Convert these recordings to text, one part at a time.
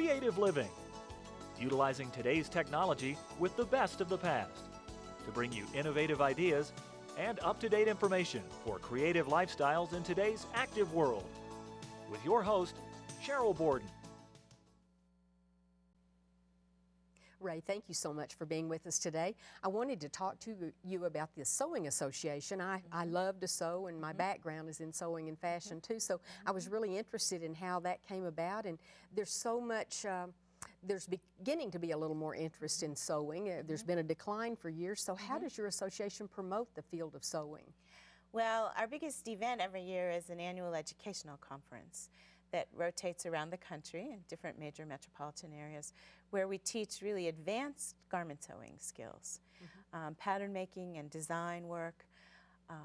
creative living, utilizing today's technology with the best of the past to bring you innovative ideas and up-to-date information for creative lifestyles in today's active world. With your host, Cheryl Borden. Ray, thank you so much for being with us today. I wanted to talk to you about the Sewing Association. I love to sew, and my background is in sewing and fashion too, so I was really interested in how that came about, and there's so much, there's beginning to be a little more interest in sewing. There's been a decline for years, so how does your association promote the field of sewing? Well, our biggest event every year is an annual educational conference that rotates around the country in different major metropolitan areas, where we teach really advanced garment sewing skills, pattern making and design work.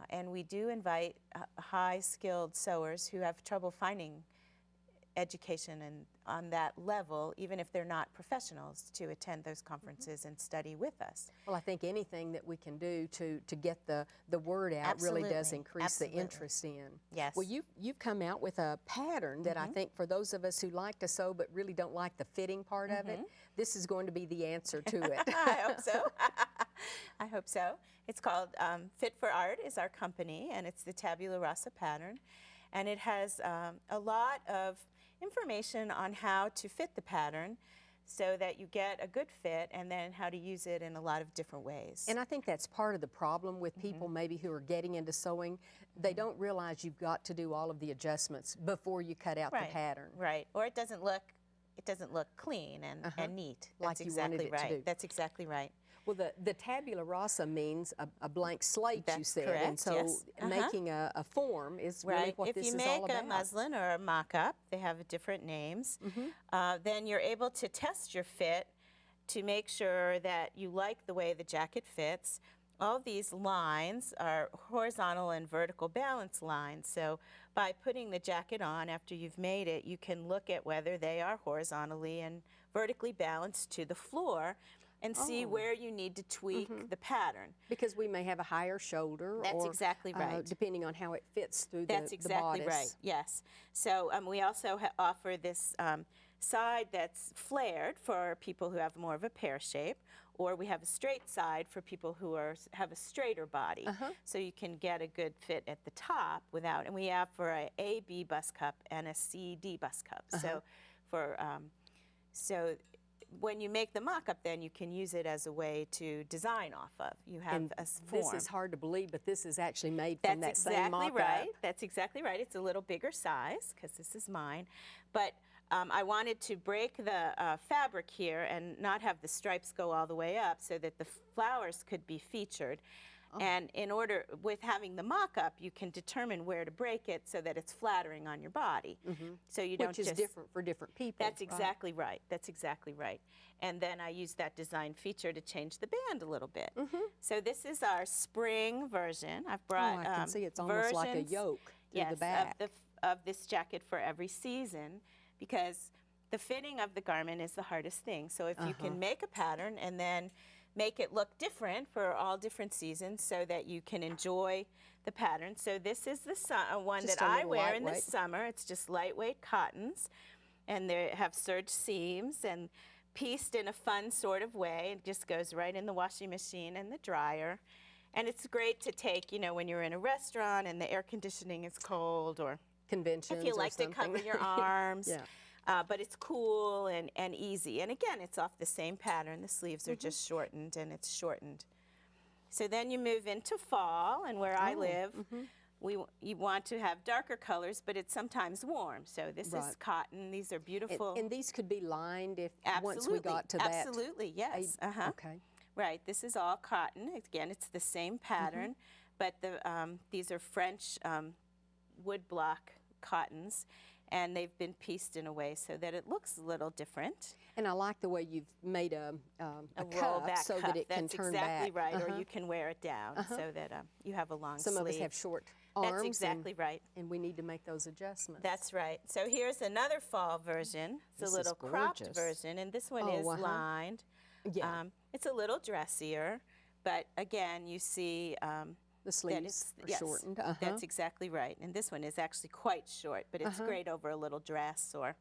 And we do invite high-skilled sewers who have trouble finding education and on that level, even if they're not professionals, to attend those conferences and study with us. Well, I think anything that we can do to get the word out really does increase the interest in. Yes. Well, you've come out with a pattern that I think for those of us who like to sew but really don't like the fitting part of it, this is going to be the answer to it. I hope so. I hope so. It's called Fit for Art is our company, and it's the Tabula Rasa pattern. And it has a lot of information on how to fit the pattern so that you get a good fit, and then how to use it in a lot of different ways. And I think that's part of the problem with people maybe who are getting into sewing. They don't realize you've got to do all of the adjustments before you cut out the pattern. Right, or it doesn't look clean and neat. Like That's you exactly wanted it right. to do. That's exactly right. Well, the tabula rasa means a blank slate, you That's said, correct, and so yes. making a form is really what If this you is all make about. a muslin or a mock-up, they have different names, then you're able to test your fit to make sure that you like the way the jacket fits. All of these lines are horizontal and vertical balance lines, so by putting the jacket on after you've made it, you can look at whether they are horizontally and vertically balanced to the floor and see where you need to tweak the pattern. Because we may have a higher shoulder. That's exactly right. Depending on how it fits through That's the exactly bodice. right, yes. So we also offer this side that's flared for people who have more of a pear shape, or we have a straight side for people who have a straighter body. So you can get a good fit at the top without, and we have for a A-B bust cup and a C-D bust cup. So so when you make the mock-up, then you can use it as a way to design off of. You have a form. This is hard to believe, but this is actually made from that same mock-up. Right. That's exactly right. It's a little bigger size, because this is mine. But I wanted to break the fabric here and not have the stripes go all the way up so that the flowers could be featured. And in order, with having the mock-up, you can determine where to break it so that it's flattering on your body. So you don't Which is different for different people. That's exactly right. That's exactly right. And then I use that design feature to change the band a little bit. So this is our spring version. I've brought I can see it's almost like a yoke through the back. of this jacket for every season, because the fitting of the garment is the hardest thing. So if you can make a pattern and then make it look different for all different seasons so that you can enjoy the pattern. So this is the one that I wear in the summer. It's just lightweight cottons, and they have serged seams and pieced in a fun sort of way. It just goes right in the washing machine and the dryer. And it's great to take, when you're in a restaurant and the air conditioning is cold, or Conventions if you like or to cover your arms. Yeah. But it's cool and easy. And again, it's off the same pattern. The sleeves are just shortened, and it's shortened. So then you move into fall, and where I live, you want to have darker colors, but it's sometimes warm. So this is cotton. These are beautiful. And these could be lined if once we got to that. Absolutely, yes. Okay. Right, this is all cotton. Again, it's the same pattern, but these are French wood block cottons, and they've been pieced in a way so that it looks a little different. And I like the way you've made a rollback cuff so that it can turn back. That's exactly right, or you can wear it down so that you have a long sleeve. Some of us have short arms. That's exactly right. And we need to make those adjustments. That's right. So here's another fall version. It's a little cropped version, and this one is lined. Yeah. It's a little dressier, but again, you see the sleeves are shortened. That's exactly right. And this one is actually quite short, but it's great over a little dress or.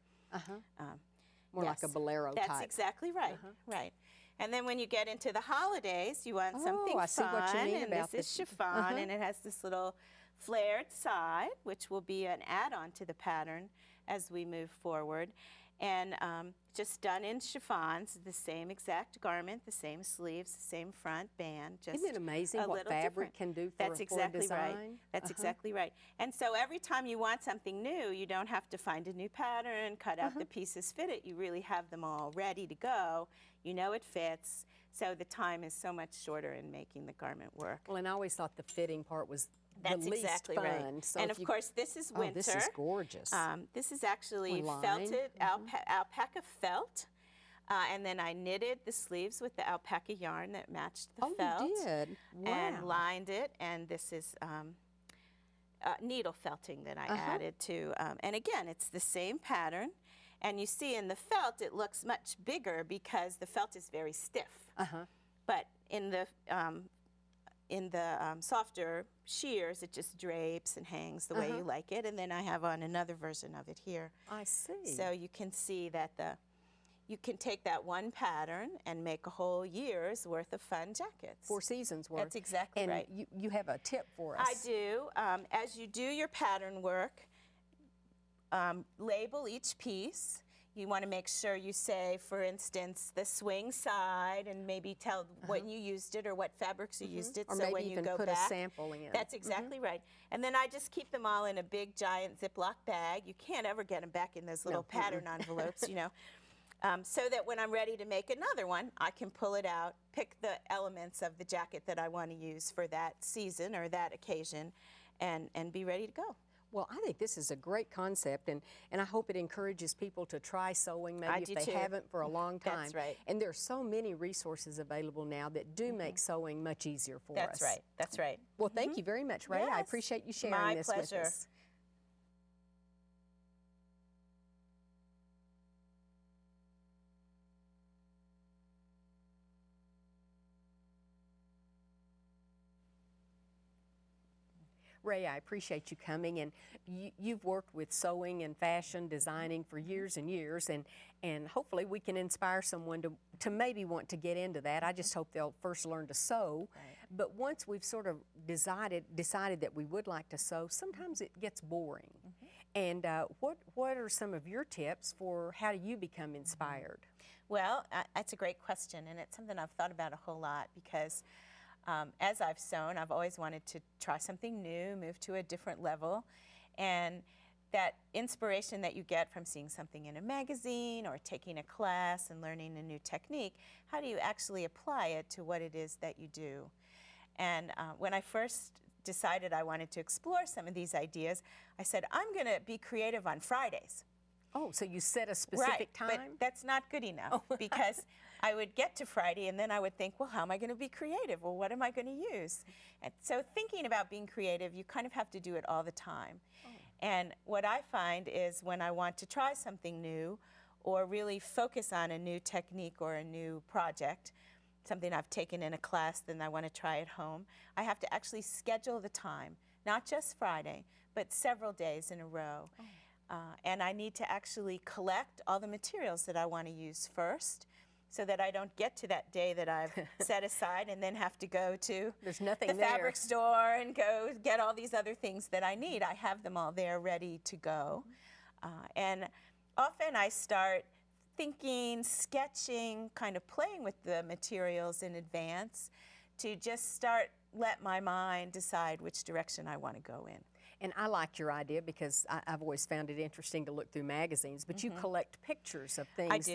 More like a Yes. bolero That's type. exactly right. Right. And then when you get into the holidays, you want something I see fun. what you mean and about this is the- chiffon, and it has this little flared side, which will be an add-on to the pattern as we move forward. And just done in chiffons, the same exact garment, the same sleeves, the same front band. Just Isn't it amazing a what little fabric different. can do for, That's for a exactly design? right. That's exactly right. And so every time you want something new, you don't have to find a new pattern, cut out the pieces, fit it. You really have them all ready to go. You know it fits. So the time is so much shorter in making the garment work. Well, and I always thought the fitting part was That's the least exactly fun. right. So And if of you- course, this is winter. Oh, this is gorgeous. This is actually Line. felted alpaca felt. And then I knitted the sleeves with the alpaca yarn that matched the Oh, felt. you did? And Wow. lined it. And this is needle felting that I added to. And again, it's the same pattern. And you see in the felt, it looks much bigger because the felt is very stiff. But in the softer shears, it just drapes and hangs the way you like it. And then I have on another version of it here. I see. So you can see that you can take that one pattern and make a whole year's worth of fun jackets. 4 seasons worth. That's exactly and right. you have a tip for us. I do. As you do your pattern work, label each piece. You want to make sure you say, for instance, the swing side, and maybe tell when you used it or what fabrics you used it. Or so maybe when you even go put back, a sample in. That's exactly right. And then I just keep them all in a big giant Ziploc bag. You can't ever get them back in those little pattern envelopes, you know. So that when I'm ready to make another one, I can pull it out, pick the elements of the jacket that I want to use for that season or that occasion, and be ready to go. Well, I think this is a great concept, and I hope it encourages people to try sewing, maybe I if do they too. haven't for a long time. That's right. And there are so many resources available now that do make sewing much easier for us. That's right. That's right. Well, thank you very much, Ray. I Yes. appreciate you sharing My this pleasure. with us. Ray, I appreciate you coming, and you've worked with sewing and fashion designing for years and years, and hopefully we can inspire someone to maybe want to get into that. I just hope they'll first learn to sew, but once we've sort of decided that we would like to sew, sometimes it gets boring. And what are some of your tips for how do you become inspired? Well, that's a great question, and it's something I've thought about a whole lot because as I've sewn, I've always wanted to try something new, move to a different level, and that inspiration that you get from seeing something in a magazine or taking a class and learning a new technique, how do you actually apply it to what it is that you do? And when I first decided I wanted to explore some of these ideas, I said, I'm going to be creative on Fridays. Oh, so you set a specific time? But that's not good enough because I would get to Friday and then I would think, well, how am I going to be creative? Well, what am I going to use? And so thinking about being creative, you kind of have to do it all the time. And what I find is when I want to try something new or really focus on a new technique or a new project, something I've taken in a class, then I want to try at home, I have to actually schedule the time, not just Friday, but several days in a row. And I need to actually collect all the materials that I want to use first so that I don't get to that day that I've set aside and then have to go to There's nothing the there. fabric store and go get all these other things that I need. I have them all there ready to go. And often I start thinking, sketching, kind of playing with the materials in advance to just let my mind decide which direction I want to go in. And I liked your idea because I've always found it interesting to look through magazines, but you collect pictures of things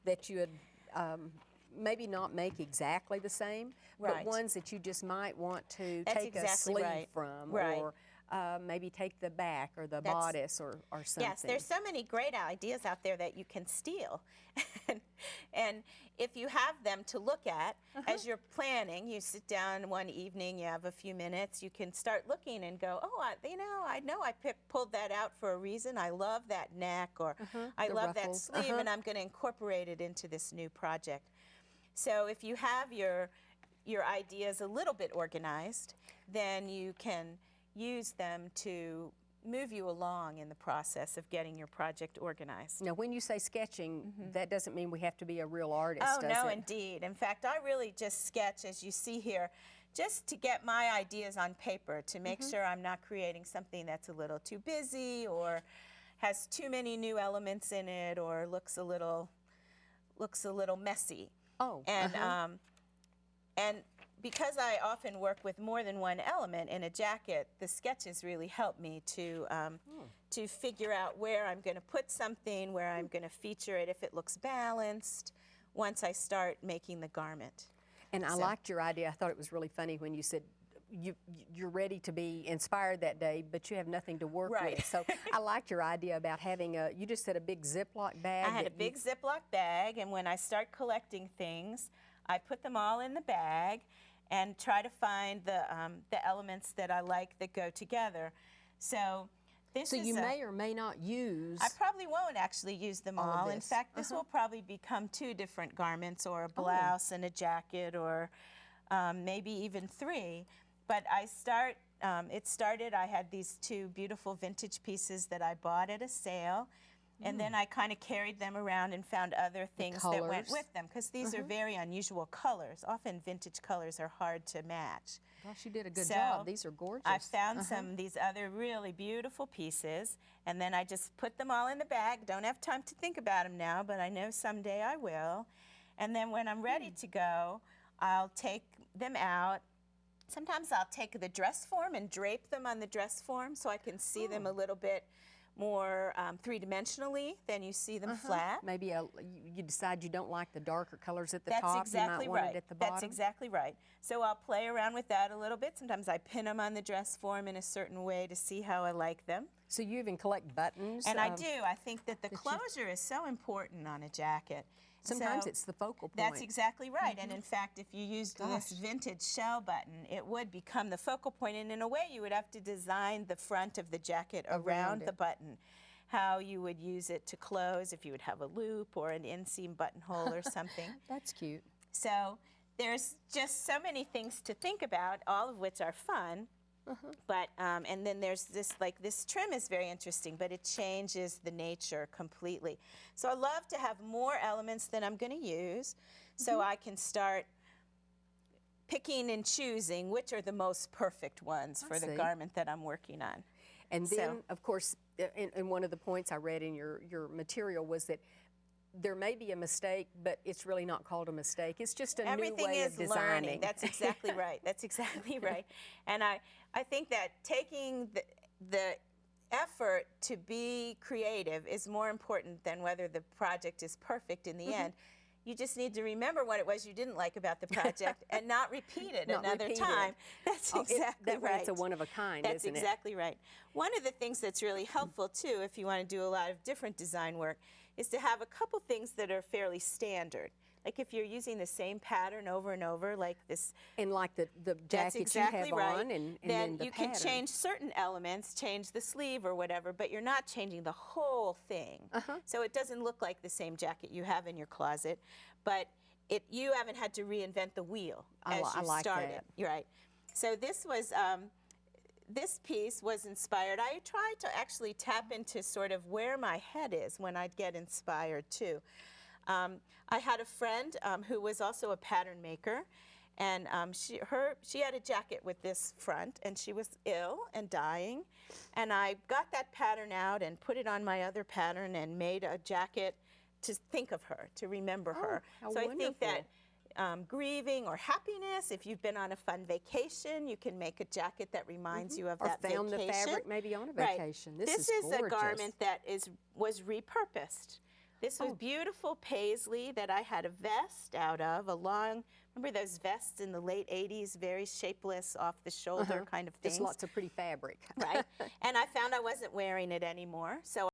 that you would maybe not make exactly the same, but Right. ones that you just might want to That's take a exactly sleeve right. from, Right. or maybe take the back or the That's- bodice or something. Yes, there's so many great ideas out there that you can steal. And if you have them to look at as you're planning, you sit down one evening, you have a few minutes, you can start looking and go, oh, I know I pulled that out for a reason. I love that neck, or I the love that ruffles. sleeve, and I'm going to incorporate it into this new project. So if you have your ideas a little bit organized, then you can use them to move you along in the process of getting your project organized. Now, when you say sketching, that doesn't mean we have to be a real artist, Oh, does no, it? indeed. In fact, I really just sketch, as you see here, just to get my ideas on paper, to make sure I'm not creating something that's a little too busy or has too many new elements in it or looks a little messy. Oh, And because I often work with more than one element in a jacket, the sketches really help me to figure out where I'm going to put something, where I'm going to feature it, if it looks balanced, once I start making the garment. And I liked your idea. I thought it was really funny when you said you're ready to be inspired that day, but you have nothing to work Right. with. So I liked your idea about having you just said a big Ziploc bag. I had a that big Ziploc bag, and when I start collecting things, I put them all in the bag and try to find the elements that I like that go together. So this So is you may or may not use. I probably won't actually use them all of all. In this. fact, this will probably become 2 different garments, or a blouse and a jacket, or maybe even 3. But I I had these 2 beautiful vintage pieces that I bought at a sale, and then I kind of carried them around and found other things that went colors. with them, because these are very unusual colors. Often vintage colors are hard to match. Gosh, you did a good So, job. These are gorgeous. I found some of these other really beautiful pieces, and then I just put them all in the bag. Don't have time to think about them now, but I know someday I will. And then when I'm ready to go, I'll take them out. Sometimes I'll take the dress form and drape them on the dress form so I can see them a little bit more three-dimensionally than you see them flat. Maybe you decide you don't like the darker colors at the That's top. exactly you might want right. it at the bottom. That's exactly right. So I'll play around with that a little bit. Sometimes I pin them on the dress form in a certain way to see how I like them. So you even collect buttons. And I do. I think that the closure is so important on a jacket. Sometimes So it's the focal point. that's exactly right. And in fact, if you used this vintage shell button, it would become the focal point. And in a way, you would have to design the front of the jacket around the button. How you would use it to close, if you would have a loop or an inseam buttonhole or something. That's cute. So there's just so many things to think about, all of which are fun. But and then there's this, like, this trim is very interesting, but it changes the nature completely. So I love to have more elements than I'm going to use, so I can start picking and choosing which are the most perfect ones for the garment that I'm working on. And then, So- of course, and one of the points I read in your material was that there may be a mistake, but it's really not called a mistake. It's just a Everything new way is of designing. learning. That's exactly right. That's exactly right. And I think that taking the effort to be creative is more important than whether the project is perfect in the end. You just need to remember what it was you didn't like about the project and not repeat it Not another repeat it. time. That's exactly that way right. it's a one of a kind, That's isn't it? exactly right. One of the things that's really helpful, too, if you want to do a lot of different design work, is to have a couple things that are fairly standard. Like if you're using the same pattern over and over, like this. And like the That's jacket exactly you have right. on, and then then the you pattern. can change certain elements, change the sleeve or whatever, but you're not changing the whole thing. So it doesn't look like the same jacket you have in your closet, but you haven't had to reinvent the wheel as I you like started. that. You're right. So this was. This piece was inspired. I tried to actually tap into sort of where my head is when I'd get inspired too. I had a friend who was also a pattern maker, and she had a jacket with this front, and she was ill and dying, and I got that pattern out and put it on my other pattern and made a jacket to think of her, to remember her. how So I think that wonderful. grieving or happiness, if you've been on a fun vacation, you can make a jacket that reminds you of Or that found vacation. the fabric maybe on a Right. vacation. This is a garment that was repurposed. This was beautiful paisley that I had a vest out of, a long, remember those vests in the late 80s, very shapeless, off the shoulder kind of things? Just lots of pretty fabric. Right. And I found I wasn't wearing it anymore, so